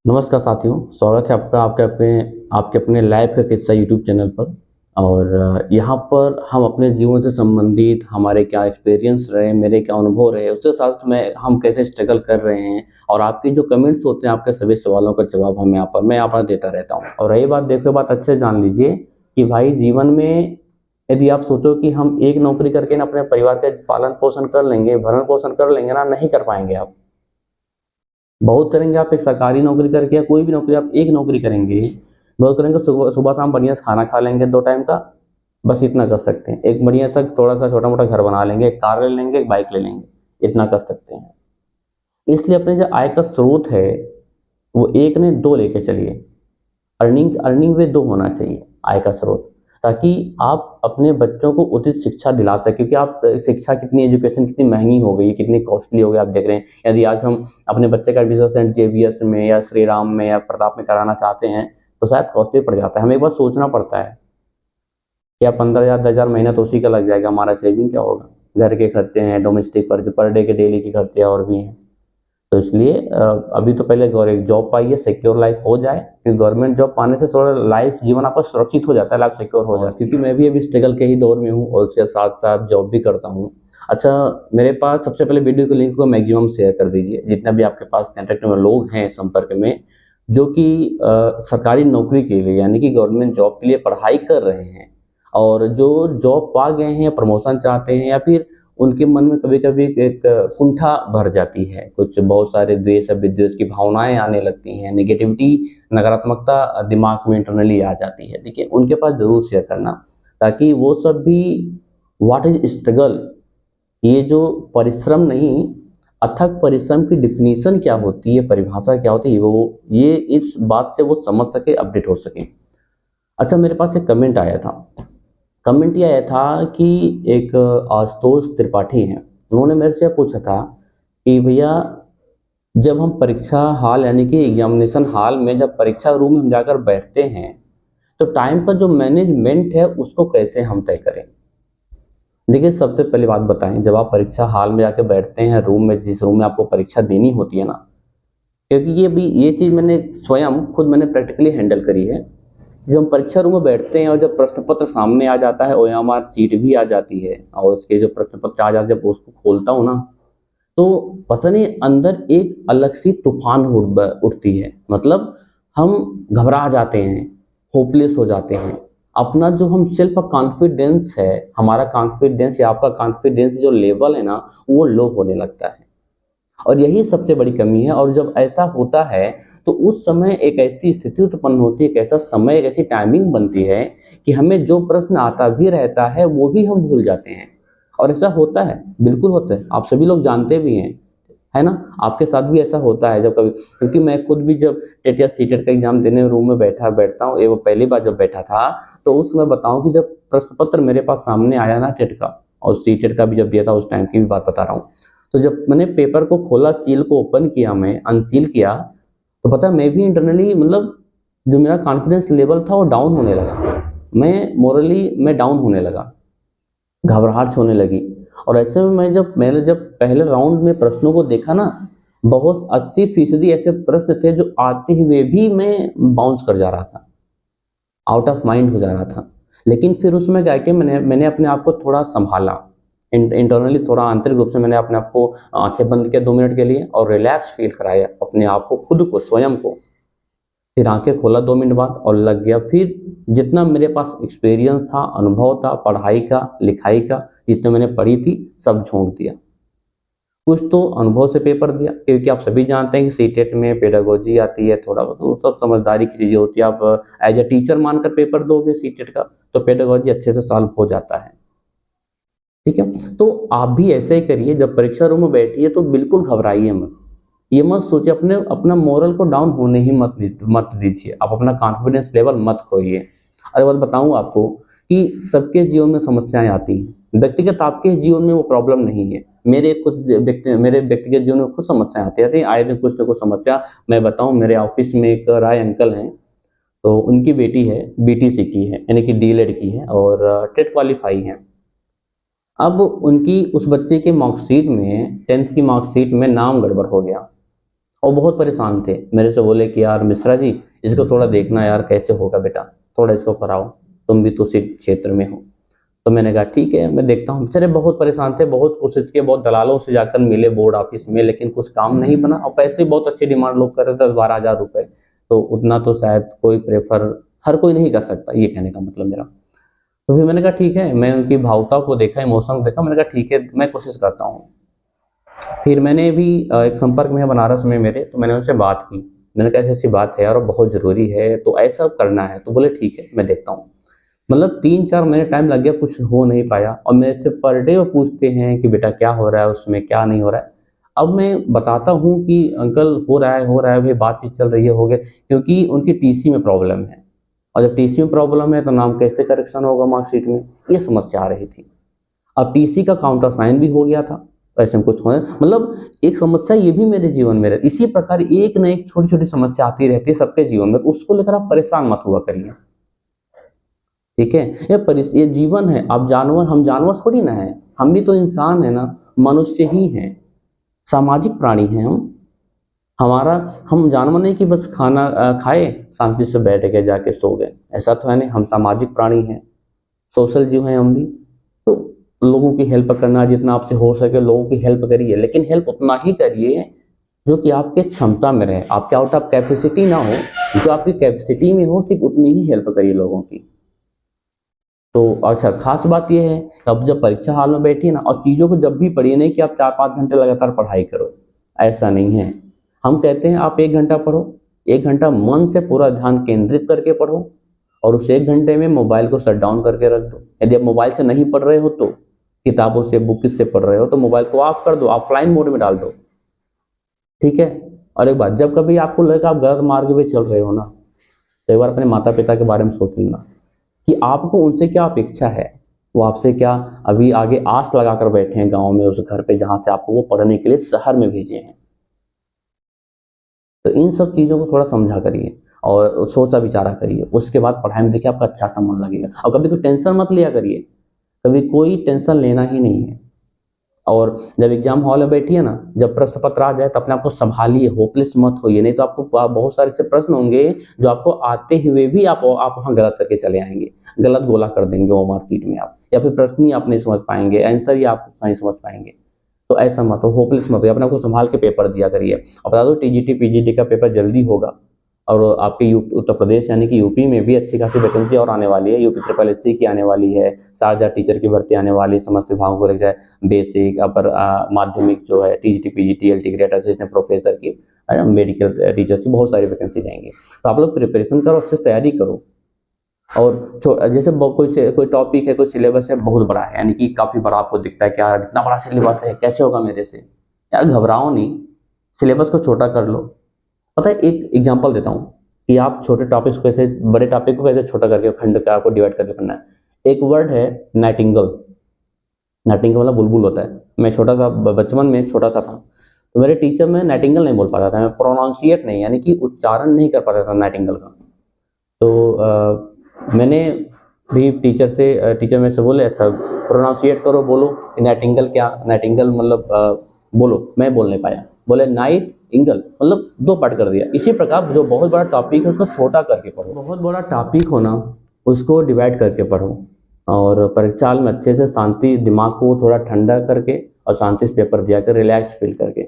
नमस्कार साथियों, स्वागत है आपका आपके अपने लाइफ का किस्सा यूट्यूब चैनल पर। और यहाँ पर हम अपने जीवन से संबंधित हमारे क्या एक्सपीरियंस रहे, मेरे क्या अनुभव रहे, उसके साथ में हम कैसे स्ट्रगल कर रहे हैं और आपके जो कमेंट्स होते हैं, आपके सभी सवालों का जवाब मैं यहाँ पर देता रहता हूँ। और रही बात अच्छे से जान लीजिए कि भाई जीवन में यदि आप सोचो कि हम एक नौकरी करके ना अपने परिवार का पालन पोषण कर लेंगे, भरण पोषण कर लेंगे ना, नहीं कर पाएंगे आप। बहुत करेंगे आप एक सरकारी नौकरी करके या कोई भी नौकरी आप एक नौकरी करेंगे, बहुत करेंगे सुबह सुबह शाम बढ़िया से खाना खा लेंगे 2 टाइम का, बस इतना कर सकते हैं। एक बढ़िया सा थोड़ा-सा छोटा-मोटा घर बना लेंगे, एक कार ले लेंगे, एक बाइक ले लेंगे, इतना कर सकते हैं। इसलिए अपने जो आय का स्रोत है, वो 1 नहीं 2 लेके चलिए। अर्निंग अर्निंग वे 2 होना चाहिए आय का स्रोत, ताकि आप अपने बच्चों को उचित शिक्षा दिला सकें। क्योंकि आप शिक्षा कितनी एजुकेशन कितनी महँगी हो गई है, कितनी कॉस्टली हो गई आप देख रहे हैं। यदि आज हम अपने बच्चे का एडमिशन सेंट जेवियर्स में या श्री राम में या प्रताप में कराना चाहते हैं, तो शायद कॉस्टली पड़ जाता है। हमें एक बार सोचना पड़ता है, क्या 15,000 10,000 महीना तो उसी का लग जाएगा, हमारा सेविंग क्या होगा? घर के खर्चे हैं, डोमेस्टिक पर डे के डेली के खर्चे और भी हैं। तो इसलिए अभी तो पहले एक जॉब पाइए, सिक्योर लाइफ हो जाए, क्योंकि गवर्नमेंट जॉब पाने से थोड़ा लाइफ जीवन आपका सुरक्षित हो जाता है, लाइफ सिक्योर हो जाता है। क्योंकि मैं भी अभी स्ट्रगल के ही दौर में हूँ और उसके साथ-साथ जॉब भी करता हूँ। अच्छा, मेरे पास सबसे पहले वीडियो के लिंक को मैक्सिमम शेयर कर दीजिए, जितने भी आपके पास कॉन्टैक्ट में लोग हैं संपर्क में, जो कि सरकारी नौकरी के लिए यानी कि गवर्नमेंट जॉब के लिए पढ़ाई कर रहे हैं और जो जॉब पा गए हैं, प्रमोशन चाहते हैं या फिर उनके मन में कभी-कभी एक कुंठा भर जाती है। कुछ बहुत सारे द्वेष और विद्वेष की भावनाएँ आने लगती हैं, नेगेटिविटी, नकारात्मकता दिमाग में इंटरनली आ जाती है। देखिए, उनके पास ज़रूर शेयर करना, ताकि वो सब भी व्हाट इज़ स्ट्रगल, ये जो परिश्रम नहीं, अथक परिश्रम की डेफिनिशन क्या होती है, परिभाषा क्या होती है, वो ये इस बात से वो समझ सके, अपडेट हो सके। अच्छा, मेरे पास एक कमेंट आया था। कमेंट ये आया था कि एक आशुतोष त्रिपाठी हैं, उन्होंने मेरे से पूछा था कि भैया, जब हम परीक्षा हॉल यानी कि एग्जामिनेशन हॉल में जब परीक्षा रूम में हम जाकर बैठते हैं, तो टाइम पर जो मैनेजमेंट है उसको कैसे हम तय करें? देखिए, सबसे पहली बात बताएँ, जब आप परीक्षा हॉल में जाके बैठते हैं, रूम में जिस रूम में आपको परीक्षा देनी होती है ना, क्योंकि ये चीज़ मैंने स्वयं खुद मैंने प्रैक्टिकली हैंडल करी है। जब हम परीक्षा रूम में बैठते हैं और जब प्रश्न पत्र सामने आ जाता है, ओएमआर शीट भी आ जाती है और उसके जो प्रश्न पत्र आ जाते हैं, जब उसको खोलता हूँ ना, तो पता नहीं अंदर एक अलग सी तूफान उठती है। मतलब हम घबरा जाते हैं, होपलेस हो जाते हैं। अपना जो हम सेल्फ कॉन्फिडेंस है, हमारा कॉन्फिडेंस या आपका कॉन्फिडेंस जो लेवल है ना, वो लो होने लगता है। और यही सबसे बड़ी कमी है। और जब ऐसा होता है, तो उस समय एक ऐसी स्थिति उत्पन्न होती है, एक ऐसा समय, एक ऐसी टाइमिंग बनती है कि हमें जो प्रश्न आता भी रहता है, वो भी हम भूल जाते हैं। और ऐसा होता है, बिल्कुल होता है, आप सभी लोग जानते भी हैं, है ना? आपके साथ भी ऐसा होता है जब कभी, क्योंकि मैं खुद भी जब टेट या सीटेट का एग्ज़ाम देने रूम में बैठता हूँ, ये वो पहली बार जब बैठा था, तो उस समय बताऊँ कि जब प्रश्न पत्र मेरे पास सामने आया ना टेट का, और सीटेट का भी जब दिया था, उस टाइम की भी बात बता रहा हूँ। तो जब मैंने पेपर को खोला, सील को ओपन किया, मैं अनसील किया, तो पता है मैं भी इंटरनली, मतलब जो मेरा कॉन्फिडेंस लेवल था वो डाउन होने लगा। मैं डाउन होने लगा, घबराहट से होने लगी। और ऐसे में मैंने जब पहले राउंड में प्रश्नों को देखा ना, बहुत 80% ऐसे प्रश्न थे जो आते हुए भी मैं बाउंस कर जा रहा था, आउट ऑफ माइंड हो जा रहा था। लेकिन फिर उसमें क्या है कि मैंने अपने आप को थोड़ा सँभाला। इंटरनली थोड़ा आंतरिक रूप से मैंने अपने आप को आँखें बंद किया 2 मिनट के लिए और रिलैक्स फ़ील कराया अपने आप को, खुद को, स्वयं को। फिर आँखें खोला 2 मिनट बाद और लग गया। फिर जितना मेरे पास एक्सपीरियंस था, अनुभव था, पढ़ाई का, लिखाई का, जितना मैंने पढ़ी थी, सब झोंक दिया। कुछ तो अनुभव से पेपर दिया, क्योंकि आप सभी जानते हैं कि सीटेट में पेडागोजी आती है, थोड़ा बहुत वो सब समझदारी की चीज़ें होती है। आप एज अ टीचर मानकर पेपर दोगे सीटेट का, तो पेडागोजी अच्छे से सॉल्व हो जाता है। ठीक है? तो आप भी ऐसे ही करिए, जब परीक्षा रूम में बैठिए तो बिल्कुल घबराइए मत। ये मत सोचिए, अपना मोरल को डाउन होने ही मत दीजिए। आप अपना कॉन्फिडेंस लेवल मत खोइए। और एक बात बताऊँ आपको कि सबके जीवन में समस्याएँ आती हैं। व्यक्तिगत आपके जीवन में वो प्रॉब्लम नहीं है। मेरे व्यक्तिगत जीवन में खुद समस्याएँ आती रहती हैं, आए दिन कुछ न कुछ समस्या। मैं बताऊँ, मेरे ऑफ़िस में एक राय अंकल हैं, तो उनकी बेटी है, बीटीसी की है, यानी कि डीएलएड की है और टेट क्वालीफाई हैं। अब उनकी उस बच्चे के मार्कशीट में, 10th की मार्कशीट में नाम गड़बड़ हो गया और बहुत परेशान थे। मेरे से बोले कि यार मिश्रा जी, इसको थोड़ा देखना यार, कैसे होगा बेटा, थोड़ा इसको कराओ, तुम भी तो उसी क्षेत्र में हो। तो मैंने कहा ठीक है, मैं देखता हूँ। बेचारे बहुत परेशान थे, बहुत कोशिश किए, बहुत दलालों से जाकर मिले बोर्ड ऑफिस में, लेकिन कुछ काम नहीं बना। और पैसे भी बहुत अच्छी डिमांड लोग कर रहे थे, 10-12 हज़ार रुपये। तो उतना तो शायद कोई प्रेफर हर कोई नहीं कर सकता, ये कहने का मतलब मेरा। तो फिर मैंने कहा ठीक है, मैं उनकी भावुकता को देखा, इमोशन को देखा, मैंने कहा ठीक है, मैं कोशिश करता हूँ। फिर मैंने भी एक संपर्क में है बनारस में मेरे, तो मैंने उनसे बात की। मैंने कहा ऐसी बात है यार, और बहुत ज़रूरी है, तो ऐसा करना है। तो बोले ठीक है, मैं देखता हूँ। मतलब 3-4 महीने टाइम लग गया, कुछ हो नहीं पाया। और मेरे से पर डे वो पूछते हैं कि बेटा क्या हो रहा है, उसमें क्या नहीं हो रहा है। अब मैं बताता हूँ कि अंकल हो रहा है, भाई बातचीत चल रही है, हो गया। क्योंकि उनकी टीसी में प्रॉब्लम है, और जब टीसी में प्रॉब्लम है तो नाम कैसे करेक्शन होगा मार्कशीट में, ये समस्या आ रही थी। अब टीसी का काउंटर साइन भी हो गया था, तो ऐसे में कुछ हो, मतलब एक समस्या ये भी मेरे जीवन में रही। इसी प्रकार एक न एक छोटी-छोटी समस्या आती रहती है सबके जीवन में, तो उसको लेकर आप परेशान मत हुआ करिए। ठीक है? ये जीवन है, आप जानवर, हम जानवर थोड़ी ना हैं, हम भी तो इंसान हैं ना, मनुष्य ही हैं, सामाजिक प्राणी हैं हम। हमारा हम जानवर नहीं कि बस खाना खाए, शांति से बैठ के जाके सो गए, ऐसा तो है नहीं, हम सामाजिक प्राणी हैं, सोशल जीव हैं हम भी। तो लोगों की हेल्प करना, जितना आपसे हो सके लोगों की हेल्प करिए, लेकिन हेल्प उतना ही करिए जो कि आपके क्षमता में रहे, आपके आउट ऑफ कैपेसिटी ना हो, जो आपकी कैपेसिटी में हो सिर्फ उतनी ही हेल्प करिए लोगों की। तो अच्छा, खास बात ये है, अब जब परीक्षा हॉल में बैठिए ना, और चीज़ों को जब भी पढ़िए, नहीं कि आप 4-5 घंटे लगातार पढ़ाई करो, ऐसा नहीं है। हम कहते हैं आप 1 घंटा पढ़ो, 1 घंटा मन से पूरा ध्यान केंद्रित करके पढ़ो, और उस 1 घंटे में मोबाइल को शट डाउन करके रख दो। यदि आप मोबाइल से नहीं पढ़ रहे हो तो किताबों से, बुक से पढ़ रहे हो तो मोबाइल को ऑफ कर दो, ऑफलाइन मोड में डाल दो, ठीक है? और एक बात, जब कभी आपको लगे कि आप गलत मार्ग पे चल रहे हो ना, तो एक बार अपने माता-पिता के बारे में सोच लेना कि आपको उनसे क्या अपेक्षा है? वो आपसे क्या अभी आगे आस लगाकर बैठे हैं गाँव में, उस घर पे जहाँ से आपको वो पढ़ने के लिए शहर में भेजे हैं। तो इन सब चीज़ों को थोड़ा समझा करिए और सोचा-विचारा करिए। उसके बाद पढ़ाई में देखिए आपका अच्छा सा मन लगेगा, और कभी कोई टेंशन मत लिया करिए, कभी कोई टेंशन लेना ही नहीं है। और जब एग्ज़ाम हॉल में बैठिए ना, जब प्रश्न पत्र आ जाए तो अपने आप को सँभालिए, होपलेस मत होइए, नहीं तो आपको बहुत सारे ऐसे प्रश्न होंगे जो आपको आते हुए भी आप वहाँ गलत करके चले आएँगे। गलत गोला कर देंगे वो मार्कशीट में आप, या फिर प्रश्न ही आप नहीं समझ पाएँगे, आंसर ही आप नहीं समझ पाएँगे। तो ऐसा मत हो, होपलेस मत होइए, अपने आप को सँभाल के पेपर दिया करिए। और बता दो, टीजीटी, पीजीटी का पेपर जल्दी होगा, और आपके उत्तर प्रदेश यानी कि यूपी में भी अच्छी खासी वैकेंसी और आने वाली है। यूपी ट्रिपल एससी की आने वाली है, शारजा टीचर की भर्ती आने वाली है, समस्त विभागों को लग जाए, बेसिक, अपर माध्यमिक जो है, TGT, PGT, LT grade assistant professor की, मेडिकल टीचर्स की बहुत सारी वैकेंसी जाएँगी। तो आप लोग प्रिपरेशन करो, अच्छे से तैयारी करो। और जैसे कोई टॉपिक है, कोई सिलेबस है बहुत बड़ा है, यानी कि काफ़ी बड़ा आपको दिखता है कि यार इतना बड़ा सिलेबस है, कैसे होगा मेरे से? यार घबराओ नहीं, सिलेबस को छोटा कर लो। पता है, एक एग्जांपल देता हूँ कि आप छोटे टॉपिक्स को कैसे, बड़े टॉपिक को कैसे छोटा करके, खंड का आपको डिवाइड करके पढ़ना है। एक वर्ड है नाइटिंगेल, नाइटिंगेल मतलब बुलबुल होता है। मैं छोटा सा बचपन में छोटा सा था, तो मेरे टीचर, मैं नाइटिंगेल नहीं बोल पाता था, मैं प्रोनाउंसिएट नहीं, यानी कि उच्चारण नहीं कर पाता था नाइटिंगेल का। तो मैंने भी टीचर मेरे से बोले अच्छा प्रोनाउंसिएट करो, बोलो नाइटिंगेल क्या, नाइटिंगेल मतलब बोलो, मैं बोल नहीं पाया, बोले नाइट इंगल, मतलब 2 पार्ट कर दिया। इसी प्रकार जो बहुत बड़ा टॉपिक है उसको छोटा करके पढ़ो, बहुत बड़ा टॉपिक हो ना, उसको डिवाइड करके पढ़ो, और परीक्षा हॉल में अच्छे से शांति, दिमाग को थोड़ा ठंडा करके और शांति से पेपर दिया कर, रिलैक्स फील करके।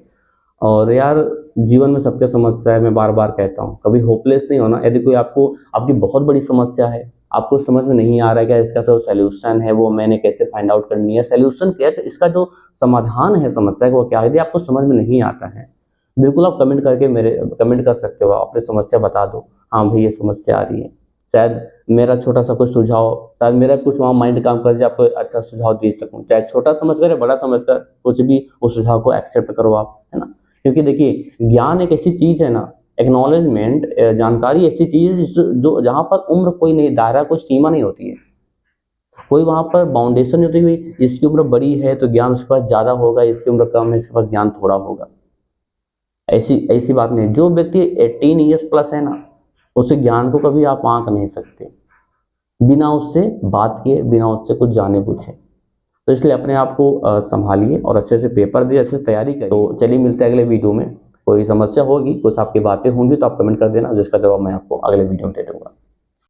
और यार जीवन में सबके समस्या है, मैं बार-बार कहता हूँ, कभी होपलेस नहीं होना। यदि कोई आपको, आपकी बहुत बड़ी समस्या है, आपको समझ में नहीं आ रहा है क्या इसका जो सॉल्यूशन है वो मैंने कैसे फाइंड आउट करनी है, सॉल्यूशन क्या है, तो इसका जो समाधान है समस्या का वो क्या है, यदि आपको समझ में नहीं आता है, बिल्कुल आप कमेंट कर सकते हो, अपनी समस्या बता दो, हाँ भाई ये समस्या आ रही है। शायद मेरा छोटा सा कोई सुझाव, शायद मेरा कुछ वहाँ माइंड काम कर जाए, आपको अच्छा सुझाव दे सकूँ, चाहे छोटा समझकर या बड़ा समझकर, कुछ भी उस सुझाव को एक्सेप्ट करो आप, है ना? क्योंकि देखिए ज्ञान एक ऐसी चीज़ है ना, एक्नॉलेजमेंट, जानकारी ऐसी चीज़ है जो जहाँ पर उम्र कोई नहीं, दायरा कोई सीमा नहीं होती है, कोई वहाँ पर बाउंडेशन नहीं होती हुई, इसकी उम्र बड़ी है तो ज्ञान उसके पास ज़्यादा होगा, इसकी उम्र कम है इसके पास ज्ञान थोड़ा होगा। ऐसी ऐसी बात नहीं है। जो व्यक्ति 18 ईयर्स प्लस है ना, उसे ज्ञान को कभी आप आंक नहीं सकते, बिना उससे बात किए, बिना उससे कुछ जाने पूछे। तो इसलिए अपने आप को संभालिए और अच्छे से पेपर दिए, अच्छे से तैयारी करिए। तो चलिए मिलते हैं अगले वीडियो में। कोई समस्या होगी, कुछ आपकी बातें होंगी तो आप कमेंट कर देना, जिसका जवाब मैं आपको अगले वीडियो में दे दूँगा।